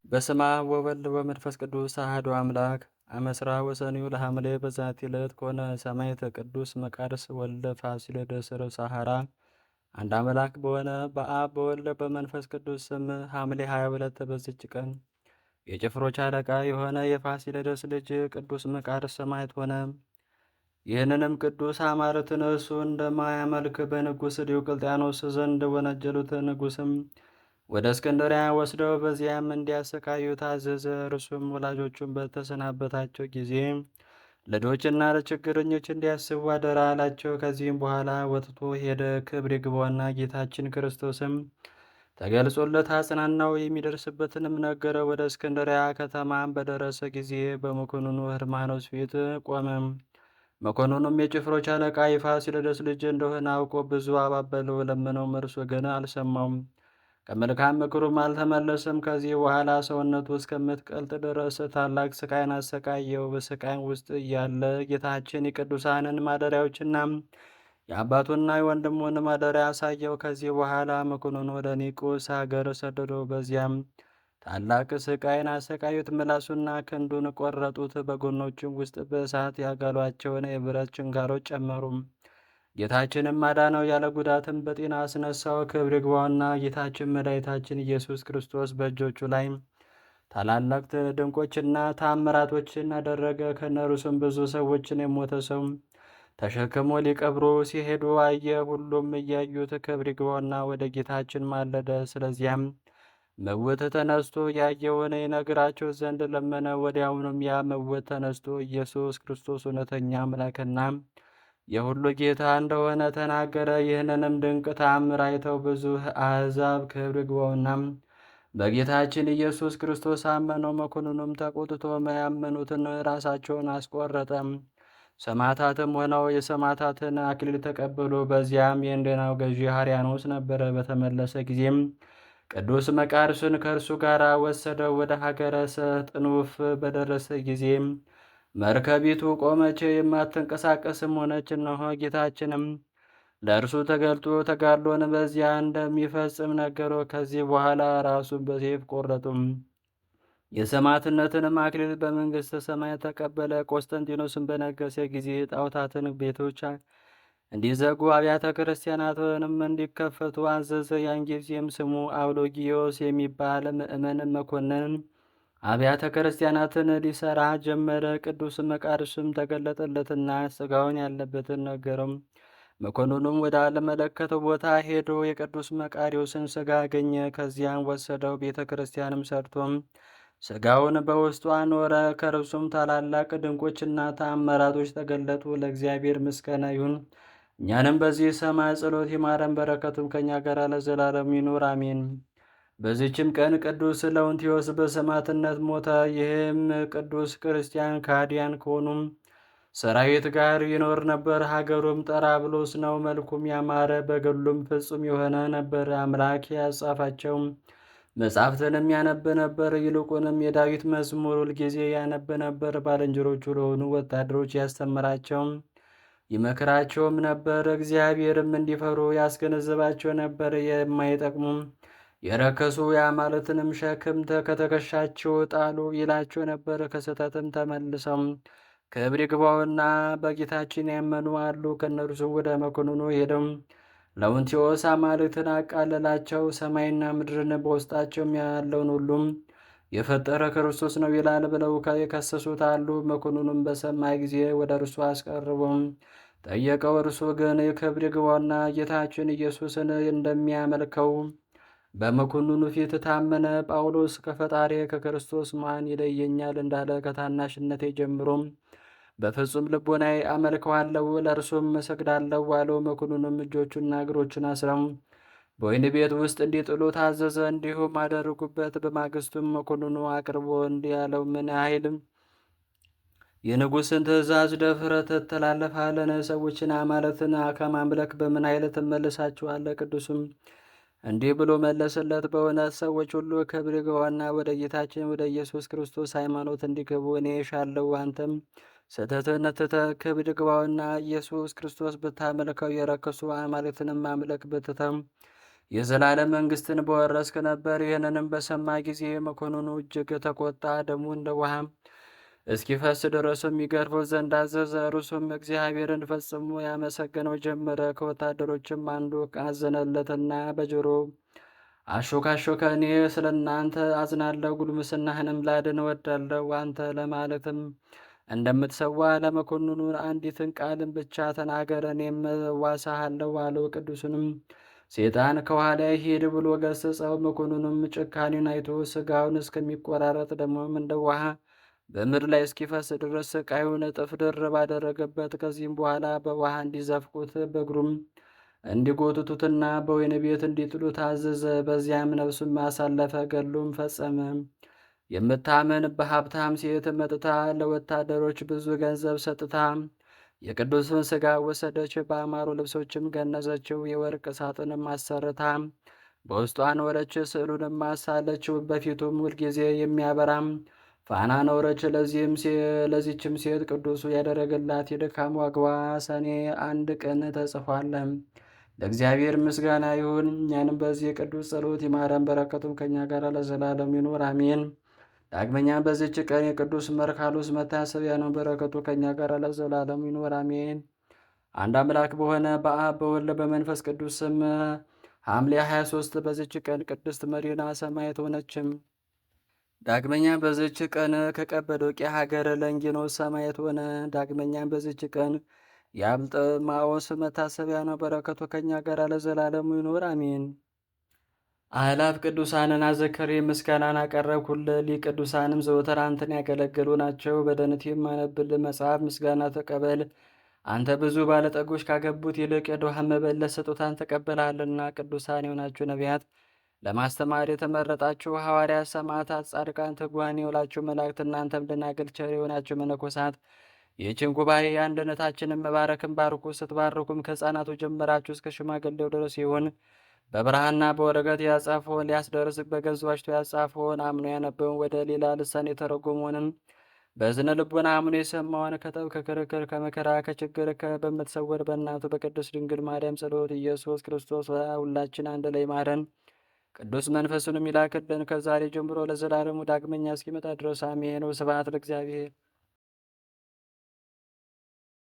በስመ አብ ወወልድ ወመንፈስ ቅዱስ አሐዱ አምላክ። አመስራ ወሰኒው ለሐምሌ በዛቲ ዕለት ኮነ ሰማዕተ ቅዱስ መቃርስ ወልደ ፋሲለደስ ርእሰ ሐራ። አንድ አምላክ በሆነ በአብ በወልድ በመንፈስ ቅዱስ ስም ሐምሌ 22 በዚች ቀን የጭፍሮች አለቃ የሆነ የፋሲለደስ ልጅ ቅዱስ መቃርስ ሰማዕት ሆነ። ይህንንም ቅዱስ አማልክትን እርሱ እንደማያመልክ በንጉሥ ዲዮቅልጥያኖስ ዘንድ ወነጀሉት። ንጉሥም ወደ እስክንድርያ ወስደው በዚያም እንዲያሰቃዩ ታዘዘ። እርሱም ወላጆቹን በተሰናበታቸው ጊዜ ለድሆችና ለችግረኞች እንዲያስቡ አደራ አላቸው። ከዚህም በኋላ ወጥቶ ሄደ። ክብር ይግባውና ጌታችን ክርስቶስም ተገልጾለት አጽናናው፣ የሚደርስበትንም ነገረ። ወደ እስክንድርያ ከተማም በደረሰ ጊዜ በመኮንኑ ህርማኖስ ፊት ቆመ። መኮንኑም የጭፍሮች አለቃ የፋሲለደስ ልጅ እንደሆነ አውቆ ብዙ አባበለው፣ ለመነውም። እርሱ ግን አልሰማውም፣ ከመልካም ምክሩም አልተመለሰም። ከዚህ በኋላ ሰውነቱ እስከምትቀልጥ ድረስ ታላቅ ስቃይን አሰቃየው። በስቃይም ውስጥ እያለ ጌታችን የቅዱሳንን ማደሪያዎችና የአባቱና የወንድሙን ማደሪያ አሳየው። ከዚህ በኋላ መኮንኑ ወደ ኒቁስ ሀገር ሰደደው። በዚያም ታላቅ ስቃይን አሰቃዩት። ምላሱና ክንዱን ቆረጡት። በጎኖቹም ውስጥ በእሳት ያጋሏቸውን የብረት ችንካሮች ጨመሩ። ጌታችንም አዳነው፣ ያለ ጉዳትም በጤና አስነሳው። ክብር ይግባውና ጌታችን መድኃኒታችን ኢየሱስ ክርስቶስ በእጆቹ ላይ ታላላቅ ድንቆችና ታምራቶችን አደረገ። ከእነርሱም ብዙ ሰዎችን የሞተ ሰው ተሸክሞ ሊቀብሩ ሲሄዱ አየ። ሁሉም እያዩት ክብር ይግባውና ወደ ጌታችን ማለደ። ስለዚያም መውት ተነስቶ ያየውን ይነግራቸው ዘንድ ለመነ። ወዲያውኑም ያ መውት ተነስቶ ኢየሱስ ክርስቶስ እውነተኛ አምላክና የሁሉ ጌታ እንደሆነ ተናገረ። ይህንንም ድንቅ ተአምር አይተው ብዙ አሕዛብ ክብር ይግባውና በጌታችን ኢየሱስ ክርስቶስ አመነው። መኮንኑም ተቆጥቶ ያመኑትን ራሳቸውን አስቆረጠ። ሰማዕታትም ሆነው የሰማዕታትን አክሊል ተቀበሉ። በዚያም የእንዴናው ገዢ ሐርያኖስ ነበረ። በተመለሰ ጊዜም ቅዱስ መቃርስን ከእርሱ ጋር ወሰደው። ወደ ሀገረ ሰጥኑፍ በደረሰ ጊዜም መርከቢቱ ቆመች፣ የማትንቀሳቀስም ሆነች። እነሆ ጌታችንም ለእርሱ ተገልጦ ተጋድሎን በዚያ እንደሚፈጽም ነገረው። ከዚህ በኋላ ራሱን በሰይፍ ቆረጡም። የሰማዕትነትንም አክሊል በመንግሥተ ሰማያት ተቀበለ። ቆስጠንጢኖስን በነገሰ ጊዜ ጣዖታትን ቤቶች እንዲዘጉ አብያተ ክርስቲያናትንም እንዲከፈቱ አዘዘ። ያን ጊዜም ስሙ አውሎጊዮስ የሚባል ምእመን መኮንን አብያተ ክርስቲያናትን ሊሰራ ጀመረ። ቅዱስ መቃርስም ተገለጠለትና ሥጋውን ያለበትን ነገረው። መኮንኑም ወደ አለመለከተው ቦታ ሄዶ የቅዱስ መቃርዮስን ሥጋ አገኘ። ከዚያም ወሰደው። ቤተ ክርስቲያንም ሰርቶም ሥጋውን በውስጡ አኖረ። ከርሱም ታላላቅ ድንቆችና ተአምራቶች ተገለጡ። ለእግዚአብሔር ምስጋና ይሁን። እኛንም በዚህ ሰማይ ጸሎት ይማረን፣ በረከቱም ከእኛ ጋር ለዘላለም ይኑር አሜን። በዚችም ቀን ቅዱስ ለውንቲዮስ በሰማዕትነት ሞተ። ይህም ቅዱስ ክርስቲያን ከሃዲያን ከሆኑም ሰራዊት ጋር ይኖር ነበር። ሀገሩም ጠራብሎስ ነው። መልኩም ያማረ በገድሉም ፍጹም የሆነ ነበር። አምላክ ያጻፋቸው መጻሕፍትንም ያነብ ነበር። ይልቁንም የዳዊት መዝሙር ሁልጊዜ ያነብ ነበር። ባልንጀሮቹ ለሆኑ ወታደሮች ያስተምራቸው ይመክራቸውም ነበር። እግዚአብሔርም እንዲፈሩ ያስገነዘባቸው ነበር። የማይጠቅሙም የረከሱ የአማልክትንም ሸክም ከትከሻቸው ጣሉ ይላቸው ነበር። ከስህተትም ተመልሰው ክብር ይግባውና በጌታችን ያመኑ አሉ። ከእነርሱም ወደ መኮንኑ ሄደው ለውንቲዮስ አማልክትን አቃለላቸው። ሰማይና ምድርን በውስጣቸውም ያለውን ሁሉም የፈጠረ ክርስቶስ ነው ይላል ብለው የከሰሱት አሉ። መኮንኑም በሰማይ ጊዜ ወደ እርሱ አስቀርቦም ጠየቀው። እርሱ ግን ክብር ይግባውና ጌታችን ኢየሱስን እንደሚያመልከው በመኮንኑ ፊት ታመነ። ጳውሎስ ከፈጣሪ ከክርስቶስ ማን ይለየኛል እንዳለ ከታናሽነቴ ጀምሮም በፍጹም ልቦናዬ አመልከዋለሁ፣ ለእርሱም እሰግዳለሁ አለው። መኮንኑም እጆቹና እግሮቹን አስረው በወህኒ ቤት ውስጥ እንዲጥሉ ታዘዘ። እንዲሁም አደረጉበት። በማግስቱም መኮንኑ አቅርቦ እንዲህ አለው፣ ምን ያህልም የንጉሥን ትእዛዝ ደፍረህ ትተላለፋለህን? ሰዎችን አማልክትን ከማምለክ በምን ኃይል ትመልሳችኋለህ? ቅዱስም እንዲህ ብሎ መለሰለት፣ በእውነት ሰዎች ሁሉ ክብር ይግባውና ወደ ጌታችን ወደ ኢየሱስ ክርስቶስ ሃይማኖት እንዲገቡ እኔ እሻለሁ። አንተም ስህተትህን ትተህ ክብር ይግባውና ኢየሱስ ክርስቶስ ብታመልከው የረከሱ አማልክትንም ማምለክ ብትተው የዘላለም መንግሥትን በወረስክ ነበር። ይህንንም በሰማ ጊዜ መኮንኑ እጅግ ተቆጣ። ደሙ እንደ ውሃም እስኪፈስ ድረሱም ይገርፈው ዘንድ አዘዘ። እርሱም እግዚአብሔርን ፈጽሞ ያመሰገነው ጀመረ። ከወታደሮችም አንዱ አዘነለትና በጆሮ አሾካሾከ። እኔ ስለ እናንተ አዝናለሁ፣ ጉልምስናህንም ላድን እወዳለሁ። አንተ ለማለትም እንደምትሰዋ ለመኮንኑ አንዲትን ቃልን ብቻ ተናገር፣ እኔም እዋሳሃለሁ አለው። ቅዱሱንም ሴጣን ከኋላ ሂድ ብሎ ገሰጸው። መኮንኑም ጭካኔውን አይቶ ስጋውን እስከሚቆራረጥ ደግሞም እንደ ውሃ በምድር ላይ እስኪፈስ ድረስ ስቃዩን እጥፍ ድርብ አደረገበት። ከዚህም በኋላ በውሃ እንዲዘፍቁት በእግሩም እንዲጎትቱትና በወህኒ ቤት እንዲጥሉት አዘዘ። በዚያም ነፍሱን ማሳለፈ፣ ገድሉም ፈጸመ። የምታምን በሀብታም ሴት መጥታ ለወታደሮች ብዙ ገንዘብ ሰጥታ የቅዱሱን ሥጋ ወሰደች። በአማሩ ልብሶችም ገነዘችው። የወርቅ ሳጥንም አሰርታ በውስጡ አኖረች። ስዕሉንም አሳለችው። በፊቱም ሁልጊዜ የሚያበራም ፋና ኖረች። ለዚችም ሴት ቅዱሱ ያደረገላት የድካም ዋጋዋ ሰኔ 1 ቀን ተጽፏል። ለእግዚአብሔር ምስጋና ይሁን። እኛንም በዚህ ቅዱስ ጸሎት ይማረን፣ በረከቱም ከእኛ ጋር ለዘላለም ይኑር አሜን። ዳግመኛ በዚች ቀን የቅዱስ መርካሉስ መታሰቢያ ነው። በረከቱ ከእኛ ጋር ለዘላለም ይኑር አሜን። አንድ አምላክ በሆነ በአብ በወልድ በመንፈስ ቅዱስ ስም ሐምሌ 23 በዚች ቀን ቅድስት መሪና ሰማዕት ሆነችም። ዳግመኛ በዚች ቀን ከቀጰዶቅያ ሀገር ለንጊኖስ ሰማዕት ሆነ። ዳግመኛ በዚች ቀን የአብልጥማዎስ መታሰቢያ ነው። በረከቱ ከእኛ ጋር ለዘላለሙ ይኑር አሜን። አእላፍ ቅዱሳንን አዘክሬ ምስጋናን አቀረብኩልህ። ሊህ ቅዱሳንም ዘወትር አንተን ያገለገሉ ናቸው። በደህንነት የማነብል መጽሐፍ ምስጋና ተቀበል። አንተ ብዙ ባለጠጎች ካገቡት ይልቅ የድሃ መበለት ስጦታን ተቀበልሃልና። ቅዱሳን የሆናችሁ ነቢያት፣ ለማስተማር የተመረጣችሁ ሐዋርያት፣ ሰማዕታት፣ ጻድቃን፣ ትጉሃን የሆናችሁ መላእክት፣ እናንተም ደናግል፣ ቸር የሆናችሁ መነኮሳት ይህችን ጉባኤ የአንድነታችንን መባረክን ባርኩ። ስትባርኩም ከሕፃናቱ ጀምራችሁ እስከ ሽማግሌው ድረስ ይሁን። በብርሃንና በወረቀት ያጻፈውን ሊያስደርስ በገዟቸው ያጻፈውን አምኖ ያነበውን ወደ ሌላ ልሳን የተረጎመውንም በዝነ ልቦና አምኖ የሰማውን ከጠብ ከክርክር ከመከራ ከችግር በምትሰወር በእናቱ በቅድስት ድንግል ማርያም ጸሎት ኢየሱስ ክርስቶስ ሁላችን አንድ ላይ ማረን። ቅዱስ መንፈሱንም ይላክልን ከዛሬ ጀምሮ ለዘላለሙ ዳግመኛ እስኪመጣ ድረስ አሜን። ስብሐት ለእግዚአብሔር።